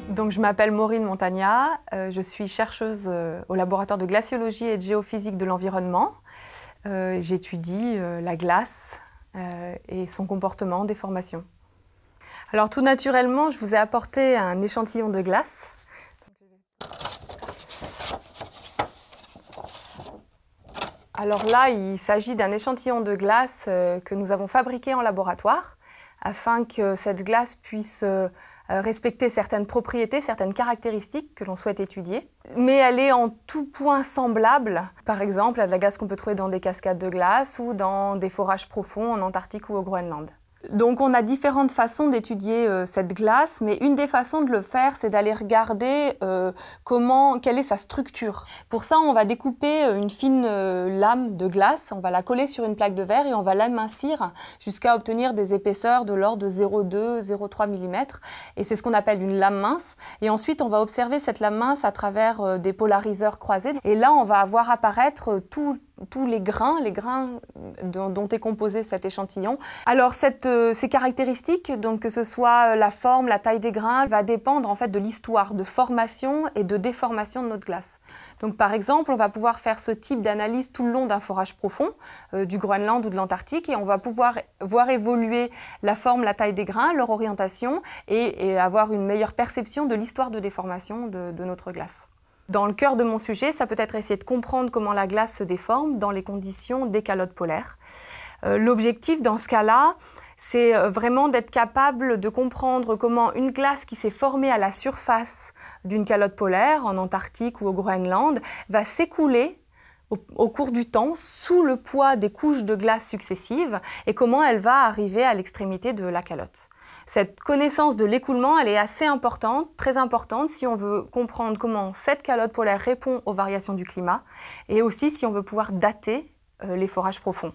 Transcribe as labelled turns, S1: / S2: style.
S1: Donc, je m'appelle Maureen Montagna, je suis chercheuse au laboratoire de glaciologie et de géophysique de l'environnement. J'étudie la glace et son comportement en déformation. Alors tout naturellement, je vous ai apporté un échantillon de glace. Alors là, il s'agit d'un échantillon de glace que nous avons fabriqué en laboratoire afin que cette glace puisse respecter certaines propriétés, certaines caractéristiques que l'on souhaite étudier. Mais elle est en tout point semblable, par exemple à de la glace qu'on peut trouver dans des cascades de glace ou dans des forages profonds en Antarctique ou au Groenland. Donc on a différentes façons d'étudier cette glace, mais une des façons de le faire, c'est d'aller regarder quelle est sa structure. Pour ça, on va découper une fine lame de glace, on va la coller sur une plaque de verre et on va l'amincir jusqu'à obtenir des épaisseurs de l'ordre de 0,2-0,3 mm. Et c'est ce qu'on appelle une lame mince. Et ensuite, on va observer cette lame mince à travers des polariseurs croisés. Et là, on va voir apparaître tous les grains dont est composé cet échantillon. Alors ces caractéristiques, donc que ce soit la forme, la taille des grains, va dépendre en fait de l'histoire de formation et de déformation de notre glace. Donc par exemple, on va pouvoir faire ce type d'analyse tout le long d'un forage profond, du Groenland ou de l'Antarctique, et on va pouvoir voir évoluer la forme, la taille des grains, leur orientation, et avoir une meilleure perception de l'histoire de déformation de notre glace. Dans le cœur de mon sujet, ça peut être essayer de comprendre comment la glace se déforme dans les conditions des calottes polaires. L'objectif dans ce cas-là, c'est vraiment d'être capable de comprendre comment une glace qui s'est formée à la surface d'une calotte polaire, en Antarctique ou au Groenland, va s'écouler au cours du temps sous le poids des couches de glace successives et comment elle va arriver à l'extrémité de la calotte. Cette connaissance de l'écoulement, elle est assez importante, très importante, si on veut comprendre comment cette calotte polaire répond aux variations du climat et aussi si on veut pouvoir dater les forages profonds.